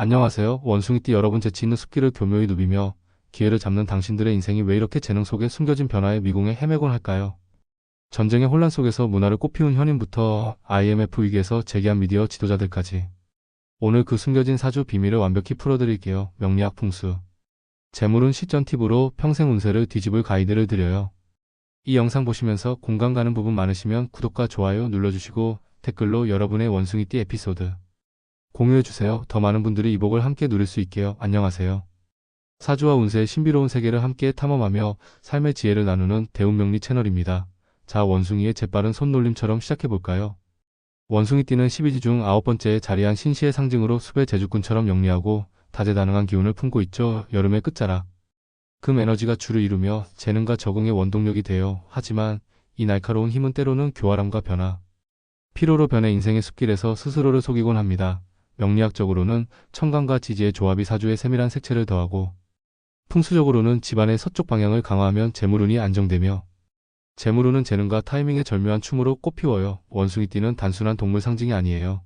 안녕하세요. 원숭이띠 여러분, 재치 있는 숲길을 교묘히 누비며 기회를 잡는 당신들의 인생이 왜 이렇게 재능 속에 숨겨진 변화의 미궁에 헤매곤 할까요? 전쟁의 혼란 속에서 문화를 꽃피운 현인부터 IMF 위기에서 재기한 미디어 지도자들까지 오늘 그 숨겨진 사주 비밀을 완벽히 풀어드릴게요. 명리학 풍수. 재물운 시전 팁으로 평생 운세를 뒤집을 가이드를 드려요. 이 영상 보시면서 공감 가는 부분 많으시면 구독과 좋아요 눌러주시고 댓글로 여러분의 원숭이띠 에피소드 공유해주세요. 더 많은 분들이 이 복을 함께 누릴 수 있게요. 안녕하세요. 사주와 운세의 신비로운 세계를 함께 탐험하며 삶의 지혜를 나누는 대운명리 채널입니다. 자, 원숭이의 재빠른 손놀림처럼 시작해볼까요? 원숭이띠는 12지 중 9번째에 자리한 신시의 상징으로 숲의 제주꾼처럼 영리하고 다재다능한 기운을 품고 있죠. 여름의 끝자락. 금 에너지가 주를 이루며 재능과 적응의 원동력이 되어 하지만 이 날카로운 힘은 때로는 교활함과 변화, 피로로 변해 인생의 숲길에서 스스로를 속이곤 합니다. 명리학적으로는 천간과 지지의 조합이 사주에 세밀한 색채를 더하고 풍수적으로는 집안의 서쪽 방향을 강화하면 재물운이 안정되며 재물운은 재능과 타이밍의 절묘한 춤으로 꽃피워요. 원숭이띠는 단순한 동물 상징이 아니에요.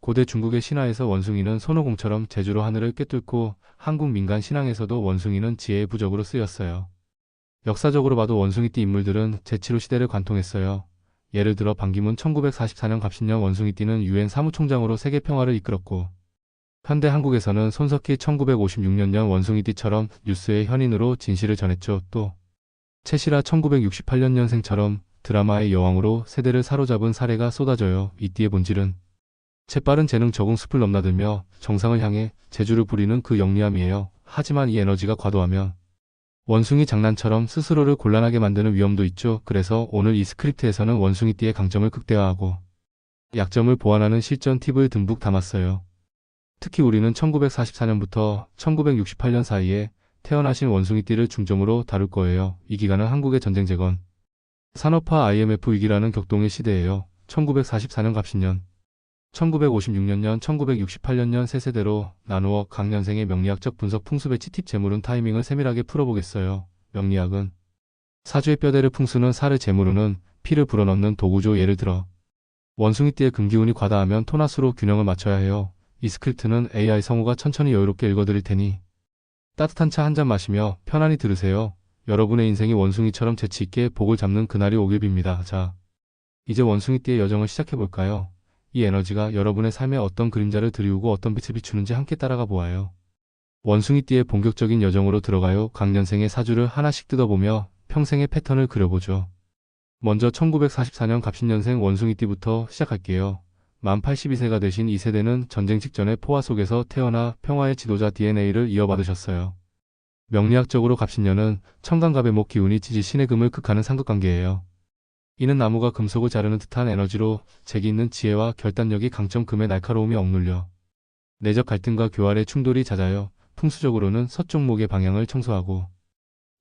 고대 중국의 신화에서 원숭이는 손오공처럼 제주로 하늘을 꿰뚫고 한국 민간 신앙에서도 원숭이는 지혜의 부적으로 쓰였어요. 역사적으로 봐도 원숭이띠 인물들은 재치로 시대를 관통했어요. 예를 들어 반기문 1944년 갑신년 원숭이띠는 유엔 사무총장으로 세계 평화를 이끌었고 현대 한국에서는 손석희 1956년 원숭이띠처럼 뉴스의 현인으로 진실을 전했죠. 또 최실아 1968년생처럼 드라마의 여왕으로 세대를 사로잡은 사례가 쏟아져요. 이 띠의 본질은 재빠른 재능 적응 숲을 넘나들며 정상을 향해 재주를 부리는 그 영리함이에요. 하지만 이 에너지가 과도하면 원숭이 장난처럼 스스로를 곤란하게 만드는 위험도 있죠. 그래서 오늘 이 스크립트에서는 원숭이띠의 강점을 극대화하고 약점을 보완하는 실전 팁을 듬뿍 담았어요. 특히 우리는 1944년부터 1968년 사이에 태어나신 원숭이띠를 중점으로 다룰 거예요. 이 기간은 한국의 전쟁 재건, 산업화 IMF 위기라는 격동의 시대예요. 1944년 갑신년, 1956년, 1968년 세 세대로 나누어 각 년생의 명리학적 분석 풍수배치 팁 재물운 타이밍을 세밀하게 풀어보겠어요. 명리학은 사주의 뼈대를 풍수는 살의 재물운은 피를 불어넣는 도구죠. 예를 들어 원숭이띠의 금기운이 과다하면 토나수로 균형을 맞춰야 해요. 이 스크립트는 AI 성우가 천천히 여유롭게 읽어드릴 테니 따뜻한 차 한 잔 마시며 편안히 들으세요. 여러분의 인생이 원숭이처럼 재치있게 복을 잡는 그날이 오길 빕니다. 자, 이제 원숭이띠의 여정을 시작해볼까요? 이 에너지가 여러분의 삶에 어떤 그림자를 드리우고 어떤 빛을 비추는지 함께 따라가 보아요. 원숭이띠의 본격적인 여정으로 들어가요. 각 년생의 사주를 하나씩 뜯어보며 평생의 패턴을 그려보죠. 먼저 1944년 갑신년생 원숭이띠부터 시작할게요. 만 82세가 되신 이 세대는 전쟁 직전의 포화 속에서 태어나 평화의 지도자 DNA를 이어받으셨어요. 명리학적으로 갑신년은 천간갑의 목 기운이 지지 신의 금을 극하는 상극관계예요. 이는 나무가 금속을 자르는 듯한 에너지로 재기 있는 지혜와 결단력이 강점, 금의 날카로움이 억눌려 내적 갈등과 교활의 충돌이 잦아요. 풍수적으로는 서쪽 목의 방향을 청소하고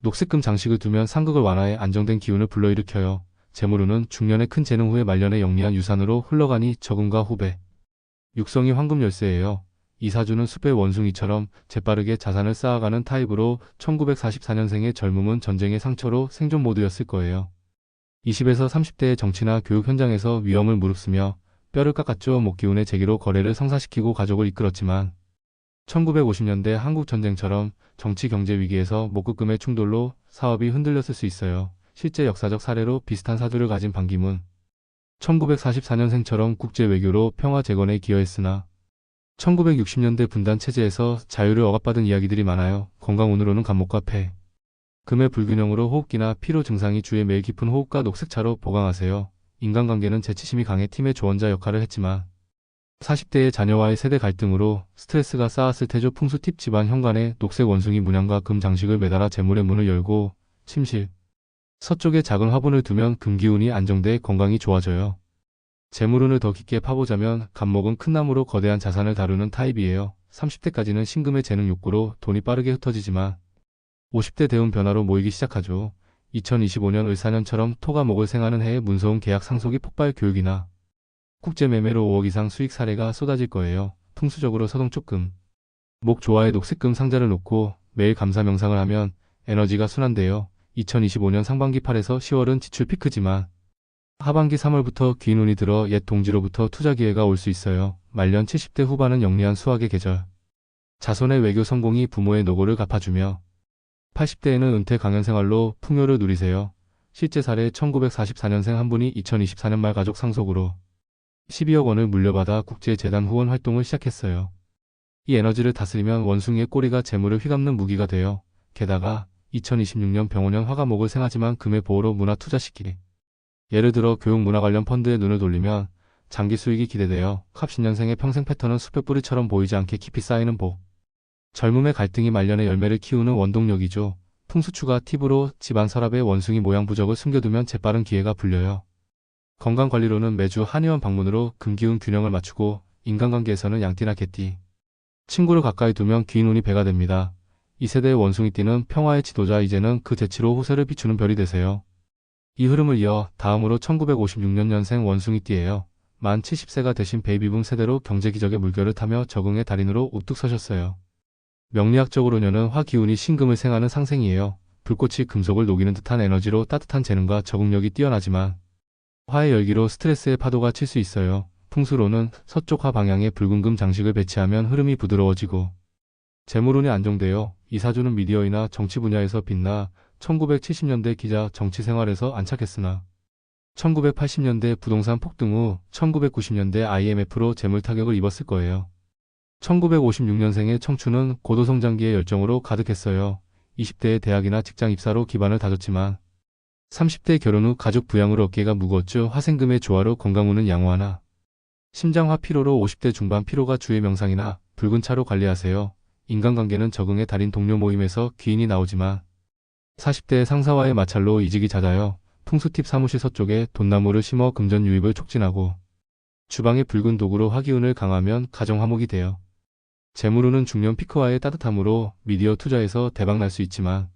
녹색금 장식을 두면 상극을 완화해 안정된 기운을 불러일으켜요. 재물운은 중년의 큰 재능 후에 말년의 영리한 유산으로 흘러가니 적응과 후배, 육성이 황금 열쇠예요. 이 사주는 숲의 원숭이처럼 재빠르게 자산을 쌓아가는 타입으로 1944년생의 젊음은 전쟁의 상처로 생존 모드였을 거예요. 20에서 30대의 정치나 교육 현장에서 위험을 무릅쓰며 뼈를 깎았죠. 목기운의 재기로 거래를 성사시키고 가족을 이끌었지만 1950년대 한국 전쟁처럼 정치 경제 위기에서 목급금의 충돌로 사업이 흔들렸을 수 있어요. 실제 역사적 사례로 비슷한 사주를 가진 반기문 1944년생처럼 국제 외교로 평화 재건에 기여했으나 1960년대 분단 체제에서 자유를 억압받은 이야기들이 많아요. 건강운으로는 간목과 폐, 금의 불균형으로 호흡기나 피로 증상이 주의 매일 깊은 호흡과 녹색차로 보강하세요. 인간관계는 재치심이 강해 팀의 조언자 역할을 했지만 40대의 자녀와의 세대 갈등으로 스트레스가 쌓았을 테죠. 풍수 팁 집안 현관에 녹색 원숭이 문양과 금 장식을 매달아 재물의 문을 열고 침실 서쪽에 작은 화분을 두면 금기운이 안정돼 건강이 좋아져요. 재물운을 더 깊게 파보자면 간목은 큰 나무로 거대한 자산을 다루는 타입이에요. 30대까지는 신금의 재능 욕구로 돈이 빠르게 흩어지지만 50대 대운 변화로 모이기 시작하죠. 2025년 을사년처럼 토가 목을 생하는 해에 문서운 계약 상속이 폭발, 교육이나 국제매매로 5억 이상 수익 사례가 쏟아질 거예요. 풍수적으로 서동쪽 금, 목 조화에 녹색금 상자를 놓고 매일 감사 명상을 하면 에너지가 순환돼요. 2025년 상반기 8에서 10월은 지출 피크지만 하반기 3월부터 귀인 운이 들어 옛 동지로부터 투자 기회가 올 수 있어요. 말년 70대 후반은 영리한 수학의 계절. 자손의 외교 성공이 부모의 노고를 갚아주며 80대에는 은퇴 강연 생활로 풍요를 누리세요. 실제 사례 1944년생 한 분이 2024년 말 가족 상속으로 12억 원을 물려받아 국제재단 후원 활동을 시작했어요. 이 에너지를 다스리면 원숭이의 꼬리가 재물을 휘감는 무기가 돼요. 게다가 2026년 병원형 화가목을 생하지만 금의 보호로 문화 투자시키기. 예를 들어 교육 문화 관련 펀드에 눈을 돌리면 장기 수익이 기대되어 갑신년생의 평생 패턴은 수백 뿌리처럼 보이지 않게 깊이 쌓이는 복. 젊음의 갈등이 말년의 열매를 키우는 원동력이죠. 풍수추가 팁으로 집안 서랍에 원숭이 모양 부적을 숨겨두면 재빠른 기회가 불려요. 건강관리로는 매주 한의원 방문으로 금기운 균형을 맞추고 인간관계에서는 양띠나 개띠. 친구를 가까이 두면 귀인 운이 배가 됩니다. 이 세대의 원숭이띠는 평화의 지도자 이제는 그 재치로 호세를 비추는 별이 되세요. 이 흐름을 이어 다음으로 1956년생 원숭이띠예요. 만 70세가 되신 베이비붐 세대로 경제기적의 물결을 타며 적응의 달인으로 우뚝 서셨어요. 명리학적으로는 화기운이 신금을 생하는 상생이에요. 불꽃이 금속을 녹이는 듯한 에너지로 따뜻한 재능과 적응력이 뛰어나지만 화의 열기로 스트레스의 파도가 칠 수 있어요. 풍수로는 서쪽 화 방향에 붉은 금 장식을 배치하면 흐름이 부드러워지고 재물운이 안정되어 이사주는 미디어이나 정치 분야에서 빛나 1970년대 기자 정치 생활에서 안착했으나 1980년대 부동산 폭등 후 1990년대 IMF로 재물 타격을 입었을 거예요. 1956년생의 청춘은 고도성장기의 열정으로 가득했어요. 20대의 대학이나 직장 입사로 기반을 다졌지만 30대 결혼 후 가족 부양으로 어깨가 무거웠죠. 화생금의 조화로 건강운은 양호하나 심장화 피로로 50대 중반 피로가 주의 명상이나 붉은 차로 관리하세요. 인간관계는 적응의 달인 동료 모임에서 귀인이 나오지만 40대의 상사와의 마찰로 이직이 잦아요. 풍수팁 사무실 서쪽에 돈나무를 심어 금전 유입을 촉진하고 주방의 붉은 도구로 화기운을 강하면 가정 화목이 돼요. 재물운은 중년 피크와의 따뜻함으로 미디어 투자에서 대박 날 수 있지만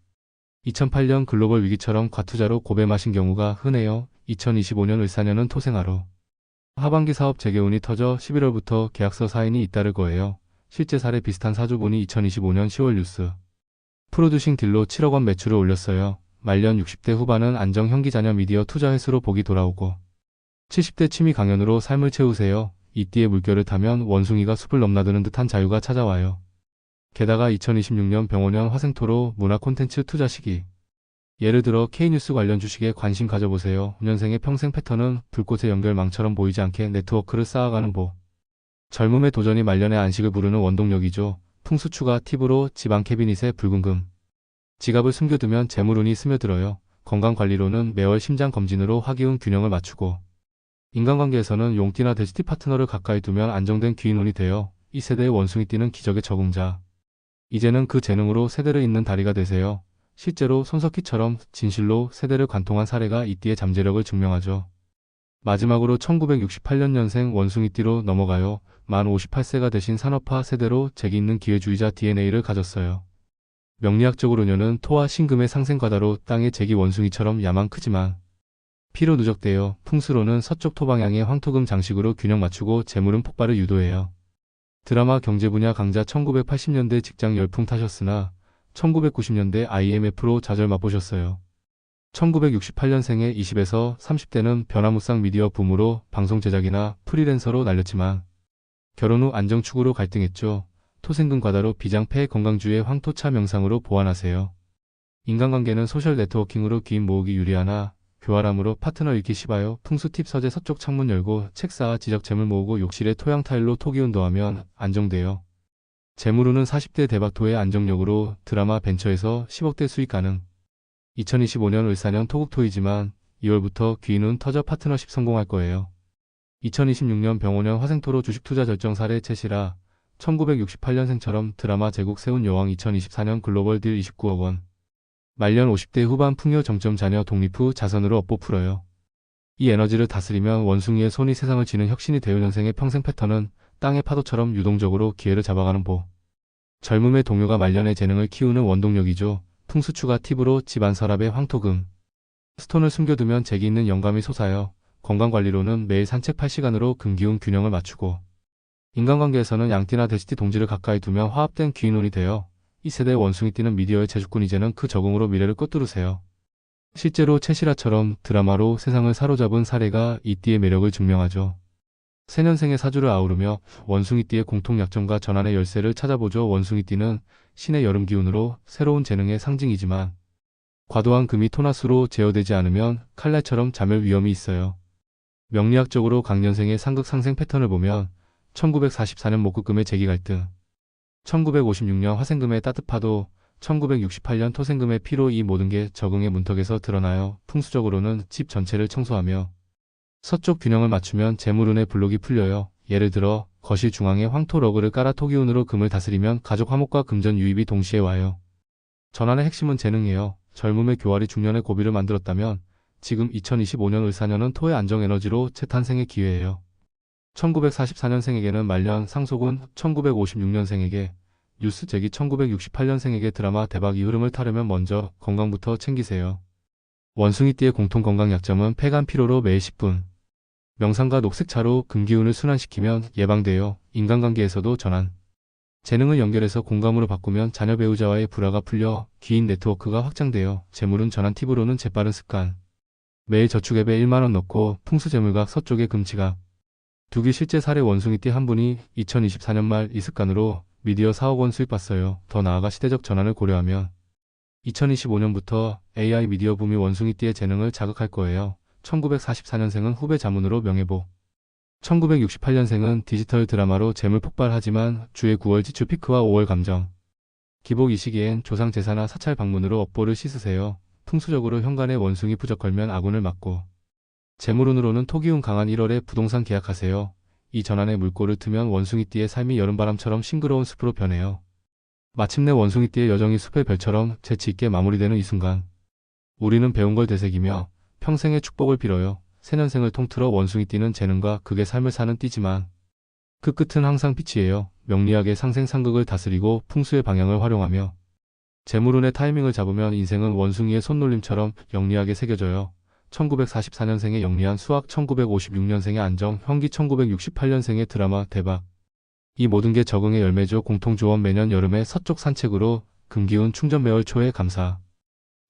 2008년 글로벌 위기처럼 과투자로 고배 마신 경우가 흔해요. 2025년 을사년은 토생화로 하반기 사업 재개운이 터져 11월부터 계약서 사인이 잇따를 거예요. 실제 사례 비슷한 사주분이 2025년 10월 뉴스 프로듀싱 딜로 7억 원 매출을 올렸어요. 말년 60대 후반은 안정 형기자녀 미디어 투자 횟수로 복이 돌아오고 70대 취미 강연으로 삶을 채우세요. 이 띠의 물결을 타면 원숭이가 숲을 넘나드는 듯한 자유가 찾아와요. 게다가 2026년 병원형 화생토로 문화 콘텐츠 투자 시기. 예를 들어 K뉴스 관련 주식에 관심 가져보세요. 5년생의 평생 패턴은 불꽃의 연결망처럼 보이지 않게 네트워크를 쌓아가는 복. 젊음의 도전이 말년의 안식을 부르는 원동력이죠. 풍수추가 팁으로 집안 캐비닛에 붉은 금. 지갑을 숨겨두면 재물운이 스며들어요. 건강관리로는 매월 심장검진으로 화기운 균형을 맞추고 인간관계에서는 용띠나 돼지띠 파트너를 가까이 두면 안정된 귀인운이 돼요. 이 세대의 원숭이띠는 기적의 적응자. 이제는 그 재능으로 세대를 잇는 다리가 되세요. 실제로 손석희처럼 진실로 세대를 관통한 사례가 이 띠의 잠재력을 증명하죠. 마지막으로 1968년생 원숭이띠로 넘어가요. 만 58세가 되신 산업화 세대로 재기 있는 기회주의자 DNA를 가졌어요. 명리학적으로는 토와 신금의 상생과다로 땅의 재기 원숭이처럼 야망 크지만 피로 누적되어 풍수로는 서쪽 토방향의 황토금 장식으로 균형 맞추고 재물은 폭발을 유도해요. 드라마 경제 분야 강자 1980년대 직장 열풍 타셨으나 1990년대 IMF로 좌절 맛보셨어요. 1968년생의 20에서 30대는 변화무쌍 미디어 붐으로 방송 제작이나 프리랜서로 날렸지만 결혼 후 안정 추구로 갈등했죠. 토생금 과다로 비장 폐 건강주의 황토차 명상으로 보완하세요. 인간관계는 소셜 네트워킹으로 귀인 모으기 유리하나 교활함으로 파트너 잃기 쉬워요. 풍수팁 서재 서쪽 창문 열고 책 쌓아 지적 재물 모으고 욕실에 토양 타일로 토기운 더하면 안정돼요. 재물운은 40대 대박토의 안정력으로 드라마 벤처에서 10억대 수익 가능. 2025년 을사년 토국토이지만 2월부터 귀인운 터져 파트너십 성공할 거예요. 2026년 병원형 화생토로 주식 투자 결정 사례 채시라 1968년생처럼 드라마 제국 세운 여왕 2024년 글로벌 딜 29억 원. 말년 50대 후반 풍요 정점 자녀 독립 후 자선으로 업보 풀어요. 이 에너지를 다스리면 원숭이의 손이 세상을 지는 혁신이 되어 년생의 평생 패턴은 땅의 파도처럼 유동적으로 기회를 잡아가는 보. 젊음의 동요가 말년의 재능을 키우는 원동력이죠. 풍수추가 팁으로 집안 서랍에 황토금. 스톤을 숨겨두면 재기 있는 영감이 솟아요. 건강관리로는 매일 산책 8시간으로 금기운 균형을 맞추고 인간관계에서는 양띠나 돼지띠 동지를 가까이 두면 화합된 귀인운이 되어 이 세대의 원숭이띠는 미디어의 제주꾼 이제는 그 적응으로 미래를 꿰뚫으세요. 실제로 채시라처럼 드라마로 세상을 사로잡은 사례가 이 띠의 매력을 증명하죠. 새년생의 사주를 아우르며 원숭이띠의 공통 약점과 전환의 열쇠를 찾아보죠. 원숭이띠는 신의 여름 기운으로 새로운 재능의 상징이지만 과도한 금이 토나스로 제어되지 않으면 칼날처럼 자멸 위험이 있어요. 명리학적으로 강년생의 상극 상생 패턴을 보면 1944년 목극금의 재기 갈등, 1956년 화생금의 따뜻파도, 1968년 토생금의 피로 이 모든 게 적응의 문턱에서 드러나요. 풍수적으로는 집 전체를 청소하며 서쪽 균형을 맞추면 재물운의 블록이 풀려요. 예를 들어 거실 중앙에 황토 러그를 깔아 토기운으로 금을 다스리면 가족 화목과 금전 유입이 동시에 와요. 전환의 핵심은 재능이에요. 젊음의 교활이 중년의 고비를 만들었다면 지금 2025년 을사년은 토의 안정 에너지로 재탄생의 기회예요. 1944년생에게는 말년 상속운, 1956년생에게 뉴스 제기, 1968년생에게 드라마 대박. 이 흐름을 타려면 먼저 건강부터 챙기세요. 원숭이띠의 공통 건강 약점은 폐간 피로로 매일 10분 명상과 녹색차로 금기운을 순환시키면 예방돼요. 인간관계에서도 전환. 재능을 연결해서 공감으로 바꾸면 자녀 배우자와의 불화가 풀려 기인 네트워크가 확장돼요. 재물운 전환 팁으로는 재빠른 습관. 매일 저축 앱에 1만원 넣고 풍수재물각 서쪽에 금지각. 두기 실제 사례 원숭이띠 한 분이 2024년 말 이 습관으로 미디어 4억 원 수익 봤어요. 더 나아가 시대적 전환을 고려하면 2025년부터 AI 미디어 붐이 원숭이띠의 재능을 자극할 거예요. 1944년생은 후배 자문으로 명예복, 1968년생은 디지털 드라마로 재물 폭발하지만 주의 9월 지출 피크와 5월 감정, 기복. 이 시기엔 조상 제사나 사찰 방문으로 업보를 씻으세요. 풍수적으로 현관에 원숭이 부적 걸면 아군을 막고, 재물운으로는 토기운 강한 1월에 부동산 계약하세요. 이 전환에 물꼬를 트면 원숭이띠의 삶이 여름바람처럼 싱그러운 숲으로 변해요. 마침내 원숭이띠의 여정이 숲의 별처럼 재치있게 마무리되는 이 순간, 우리는 배운 걸 되새기며 평생의 축복을 빌어요. 새년생을 통틀어 원숭이띠는 재능과 극의 삶을 사는 띠지만 그 끝은 항상 빛이에요. 명리학의 상생상극을 다스리고 풍수의 방향을 활용하며 재물운의 타이밍을 잡으면 인생은 원숭이의 손놀림처럼 영리하게 새겨져요. 1944년생의 영리한 수학, 1956년생의 안정, 현기, 1968년생의 드라마 대박. 이 모든 게 적응의 열매죠. 공통조언. 매년 여름에 서쪽 산책으로 금기운 충전. 매월 초에 감사.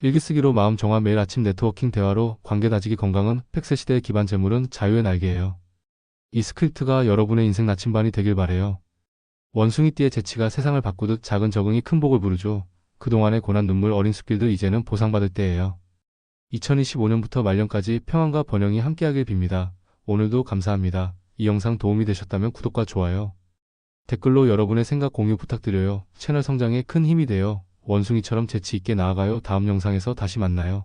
일기쓰기로 마음 정화. 매일 아침 네트워킹 대화로 관계 다지기. 건강은 100세 시대의 기반, 재물은 자유의 날개예요. 이 스크립트가 여러분의 인생 나침반이 되길 바래요. 원숭이띠의 재치가 세상을 바꾸듯 작은 적응이 큰 복을 부르죠. 그동안의 고난 눈물 어린 숲길들 이제는 보상받을 때예요. 2025년부터 말년까지 평안과 번영이 함께하길 빕니다. 오늘도 감사합니다. 이 영상 도움이 되셨다면 구독과 좋아요, 댓글로 여러분의 생각 공유 부탁드려요. 채널 성장에 큰 힘이 돼요. 원숭이처럼 재치 있게 나아가요. 다음 영상에서 다시 만나요.